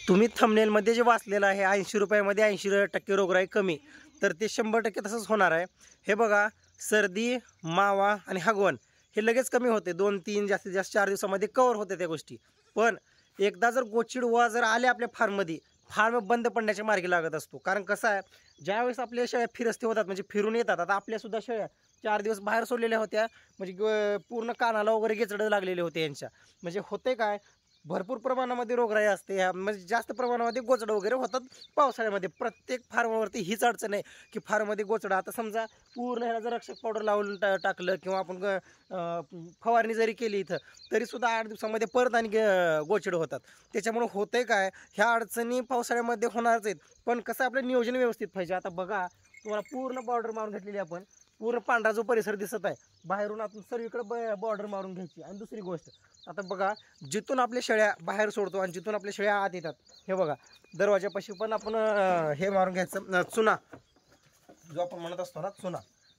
तुम्ही थंबनेलमध्ये जे वाचलेलं आहे 80 रुपयामध्ये 80% रोगराई कमी, तर ते 100% तसंच होणार आहे. हे बघा, सर्दी, मावा आणि हगवण हे लगेच कमी होते. 2-3 जास्तीत जास्त 4 दिवसामध्ये कव्हर होते त्या गोष्टी. पण एकदा जर गोचिड वा जर आले आपल्या फार्ममध्ये, फार्म बंद पडण्याच्या मार्गी लागत असतो. कारण कसं आहे, ज्यावेळेस आपल्या शेळ्या फिरस्ती होतात म्हणजे फिरून येतात. आता आपल्यासुद्धा शेळ्या 4 दिवस बाहेर सोडलेल्या होत्या, म्हणजे पूर्ण कानाला वगैरे गेचडं लागलेले होते यांच्या. म्हणजे होते काय, भरपूर प्रमाणामध्ये रोगराई असते, म्हणजे जास्त प्रमाणामध्ये गोचडं वगैरे होतात पावसाळ्यामध्ये. प्रत्येक फार्मवरती हीच अडचण आहे की फार्ममध्ये गोचडं. आता समजा पूर्ण ह्याला जर रक्षक पावडर लावून टाकलं किंवा आपण फवारणी जरी केली इथं, तरीसुद्धा 8 दिवसामध्ये परत आणि गोचडं होतात. त्याच्यामुळे होतंय काय, ह्या अडचणी पावसाळ्यामध्ये होणारच आहेत. पण कसं आपलं नियोजन व्यवस्थित पाहिजे. आता बघा, तुम्हाला पूर्ण बॉर्डर मारून घेतलेली आपण, पूर्ण पांढरा जो परिसर दिसत आहे, बाहेरून आपण सर्वीकडे बॉर्डर मारून घ्यायची. आणि दुसरी गोष्ट, आता बघा, जिथून आपल्या शेळ्या बाहेर सोडतो आणि जिथून आपल्या शेळ्या आत येतात, हे बघा दरवाजापाशी पण आपण हे मारून घ्यायचं, चुना जो आपण म्हणत असतो ना, चुना.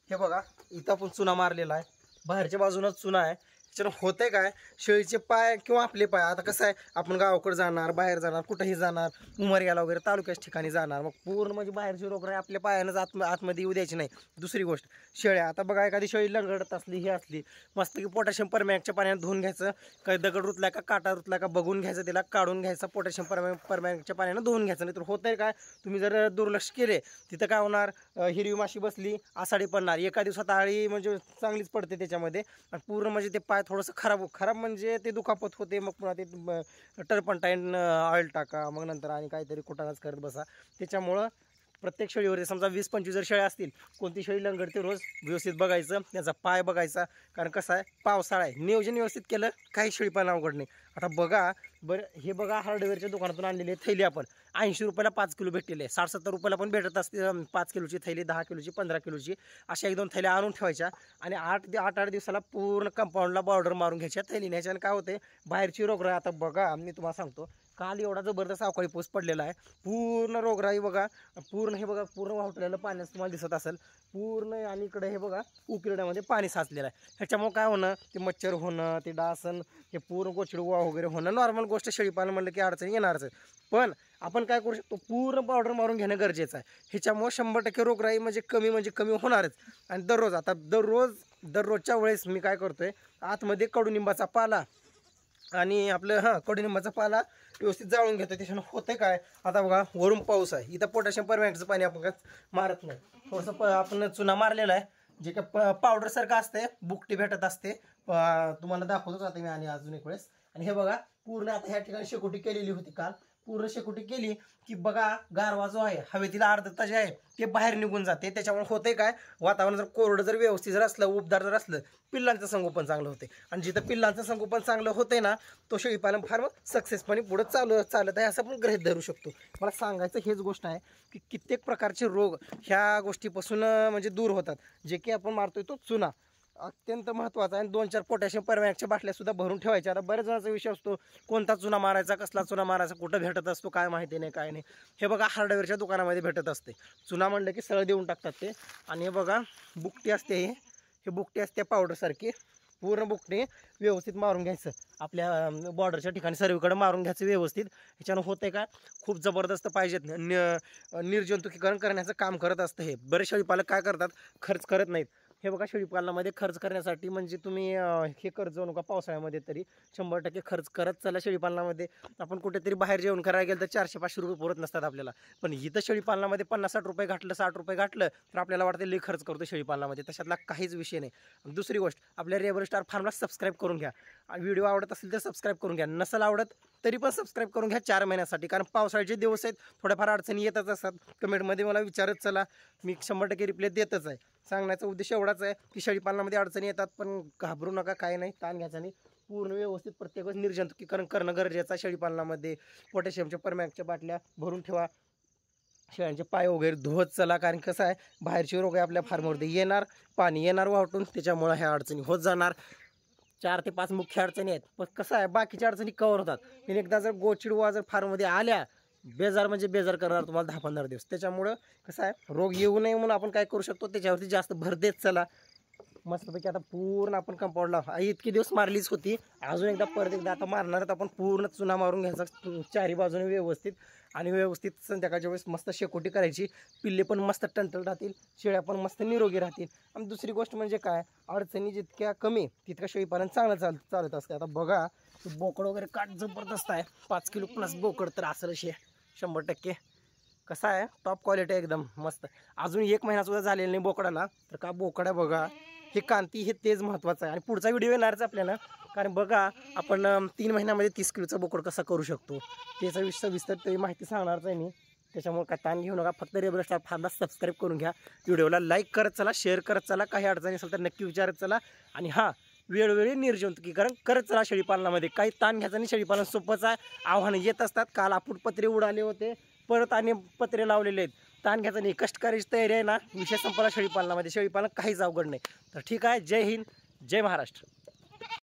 हे बघा, इथं आपण चुना मारलेला आहे, बाहेरच्या बाजूनच चुना आहे. त्याच्यानं होतंय काय, शेळीचे पाय किंवा आपले पाय, आता कसं आहे, आपण गावाकडे जाणार, बाहेर जाणार, कुठंही जाणार, उमरग्याला वगैरे तालुक्याच्या ठिकाणी जाणार, मग पूर्ण म्हणजे बाहेरची रोगराई आपल्या पायानंच आतमध्ये येऊ द्यायची नाही. दुसरी गोष्ट, शेळ्या, आता बघा, एखादी शेळी लंगडत असली, ही असली, मस्त की पोटॅशियम परमॅंगच्या पाण्यात धुवून घ्यायचं. काही दगड रुतला का, काटा रुतला का बघून घ्यायचं, त्याला काढून घ्यायचं, पोटॅशियम परमॅंगच्या पाण्यानं धुवून घ्यायचं. नाही तर होतंय काय, तुम्ही जर दुर्लक्ष केले, तिथं काय होणार, हिरवी माशी बसली, आषाढी पडणार. एका दिवसात आळी म्हणजे चांगलीच पडते त्याच्यामध्ये. आणि पूर्ण म्हणजे ते पाय थोडंसं खराब म्हणजे ते दुखापत होते. मग पुन्हा ते टर्पंटाईन ऑइल टाका, मग नंतर आणि काहीतरी कुटाणाच करत बसा. त्याच्यामुळं प्रत्येक शेळीवरती समजा 20-25 जर शेळ्या असतील, कोणती शेळी लंगडते रोज व्यवस्थित बघायचं, त्याचा पाय बघायचा. कारण कसं आहे, पावसाळा आहे, नियोजन व्यवस्थित केलं काही शेळी पण अवघड नाही. आता बघा बरं, हे बघा, हार्डवेअरच्या दुकानातून आणलेली थैली आपण 80 रुपयाला 5 किलो भेटलेले, 60-70 रुपयाला पण भेटत असते 5 किलोची थैली, 10 किलोची, 15 किलोची, अशा 1-2 थैल्या आणून ठेवायच्या. आणि 8 दिवसाला पूर्ण कंपाऊंडला बॉर्डर मारून घ्यायच्या थैली न्यायच्या. आणि काय होते, बाहेरची रोगराई, आता बघा मी तुम्हाला सांगतो, काल एवढा जबरदस्त अवकाळी पाऊस पडलेला आहे, पूर्ण रोगराई बघा, पूर्ण हे बघा, पूर्ण वाहटलेलं पाण्याचं तुम्हाला दिसत असेल पूर्ण. आणि इकडे हे बघा, उकिरड्यामध्ये पाणी साचलेलं आहे. ह्याच्यामुळे काय होणं, ते मच्छर होणं, ते डासन, हे पूर्ण गोचिडवा वगैरे होणं नॉर्मल गोष्ट. शेळीपालन म्हणलं की अडचणी येणारच आहे. पण आपण काय करू शकतो, पूर्ण पावडर मारून घेणं गरजेचं आहे. ह्याच्यामुळे 100% रोगराई म्हणजे कमी होणारच. आणि दररोजच्या वेळेस मी काय करतोय, आतमध्ये कडुनिंबाचा पाला आणि आपलं कडुनिंबाचा पाला व्यवस्थित जाळून घेतो. त्याच्यानं होतं काय, आता बघा वरून पाऊस आहे, इथं पोटॅशियम परमॅंगचं पाणी आपण मारत नाही, थोडंसं आपण चुना मारलेला आहे, जे काय पावडरसारखं असते, बुकटी भेटत असते. तुम्हाला दाखवतोच आता मी आणि अजून एक वेळेस. आणि हे बघा, पूर्ण आता ह्या ठिकाणी शेकोटी केलेली होती काल, पूर्ण शेकोटी केली की बघा, गारवा जो आहे, हवेतील आर्द्रता जे आहे ते बाहेर निघून जाते. त्याच्यामुळे होते काय, वातावरण जर कोरडं जर व्यवस्थित जर असलं, उबदार जर असलं, पिल्लांचं संगोपन चांगलं होते. आणि जिथं पिल्लांचं संगोपन चांगलं होते ना, तो शेळीपालन फार सक्सेसपणे पुढे चालत आहे, असं आपण गृहीत धरू शकतो. मला सांगायचं हेच गोष्ट आहे की कित्येक प्रकारचे रोग ह्या गोष्टीपासून म्हणजे दूर होतात. जे की आपण मारतोय तो चुना अत्यंत महत्त्वाचा आहे. 2-4 पोटॅशियम परमॅंगच्या बाटल्या सुद्धा भरून ठेवायच्या. आता बऱ्याच जणांचा विषय असतो, कोणता चुना मारायचा, कसला चुना मारायचा, कुठं भेटत असतो काय माहिती नाही, काय नाही. हे बघा, हार्डवेअरच्या दुकानामध्ये भेटत असते. चुना म्हणलं की सरळ देऊन टाकतात ते. आणि हे बघा, बुकटी असते, हे बुकटी असते पावडरसारखी, पूर्ण बुकटी व्यवस्थित मारून घ्यायचं. आपल्या बॉर्डरच्या ठिकाणी सर्वीकडे मारून घ्यायचं व्यवस्थित. ह्याच्यानं होतंय का, खूप जबरदस्त पाहिजेत निर्जंतुकीकरण करण्याचं काम करत असतं हे. बरेच शेळीपालक काय करतात, खर्च करत नाहीत. हे बघा, शेळीपालनामध्ये खर्च करण्यासाठी म्हणजे तुम्ही हे करत जाऊ नका. पावसाळ्यामध्ये तरी 100% खर्च करत चला शेळीपालनामध्ये. आपण कुठेतरी बाहेर जेवण करायला गेलं तर 400-500 रुपये पुरत नसतात आपल्याला. पण इथं शेळीपालनामध्ये 50-60 रुपये घातलं, 60 रुपये घातलं तर आपल्याला वाटतं लई खर्च करतो शेळीपालनामध्ये. तशातला काहीच विषय नाही. दुसरी गोष्ट, आपल्या रेबर स्टार फार्मला सबस्क्राईब करून घ्या. व्हिडिओ आवडत असेल तर सबस्क्राईब करून घ्या, नसेल आवडत तरी पण सबस्क्राईब करून घ्या 4 महिन्यासाठी. कारण पावसाळ्याचे दिवस आहेत, थोड्याफार अडचणी येतच असतात. कमेंटमध्ये मला विचारत चला, मी 100% रिप्लाय देतच आहे. सांगण्याचा उद्देश एवढाच आहे की शेळीपालनामध्ये अडचणी येतात, पण घाबरू नका, काय नाही, ताण घ्यायचा नाही. पूर्ण व्यवस्थित प्रत्येक वेळेस निर्जंतुकीकरण करणं गरजेचं आहे. शेळीपालनामध्ये पोटॅशियमच्या परमॅंगच्या बाटल्या भरून ठेवा, शेळ्यांचे पाय वगैरे धुवत चला. कारण कसं आहे, बाहेरचे रोग आपल्या फार्मवरती येणार, पाणी येणार वाहटून, त्याच्यामुळे ह्या अडचणी होत जाणार. 4 ते 5 मुख्य अडचणी आहेत. पण कसं आहे, बाकीच्या अडचणी कव्हर होतात. पण एकदा जर गोचिडवा जर फार्ममध्ये आल्या, बेजार म्हणजे बेजार करणार तुम्हाला 10-15 दिवस. त्याच्यामुळं कसं आहे, रोग येऊ नये म्हणून आपण काय करू शकतो, त्याच्यावरती जास्त भर देत चला. मस्तपैकी आता पूर्ण आपण कंपाऊंडला इतके दिवस मारलीच होती, अजून एकदा परत एकदा आता मारणार आपण पूर्ण चुना मारून घ्यायचा चारी बाजूने व्यवस्थित, आणि व्यवस्थित संध्याकाळच्या वेळेस मस्त शेकोटी करायची. पिल्ले पण मस्त टणटण राहतील, शेळ्या पण मस्त निरोगी राहतील. आणि दुसरी गोष्ट म्हणजे काय, अडचणी जितक्या कमी तितक्या शेळीपालन चांगलं चालत असते. आता बघा बोकड वगैरे काट जबरदस्त आहे, 5 किलो प्लस बोकड तर असेल 100%. कसा आहे, टॉप क्वालिटी एकदम मस्त. अजून 1 महिना सुद्धा झालेला नाही बोकडाला, तर का बोकड आहे बघा. हे कांती हे तेच महत्त्वाचं आहे. आणि पुढचा व्हिडिओ येणारच आपल्याला, कारण बघा आपण 3 महिन्यामध्ये 30 किलोचा बोकड कसा करू शकतो त्याचा सविस्तर तरी माहिती सांगणारच आहे मी. त्याच्यामुळे काय ताण घेऊ नका, फक्त रेबल स्टार फार्मला सबस्क्राईब करून घ्या, व्हिडिओला लाईक करत चला, शेअर करत चला, काही अडचणी असेल तर नक्की विचारत चला. आणि हां, वेळोवेळी निर्जंतुकीकरण करत चला शेळीपालनामध्ये. काही ताण घ्यायचा नाही, शेळीपालन सोपंच आहे. आव्हानं येत असतात, काल आपण पत्रे उडाले होते, परत आणि पत्रे लावलेले आहेत. ताण घ्यायचा नाही, कष्ट करायची तयारी आहे ना, विषय संपला शेळीपालनामध्ये. शेळीपालन काहीच अवघड नाही. तर ठीक आहे, जय हिंद, जय महाराष्ट्र.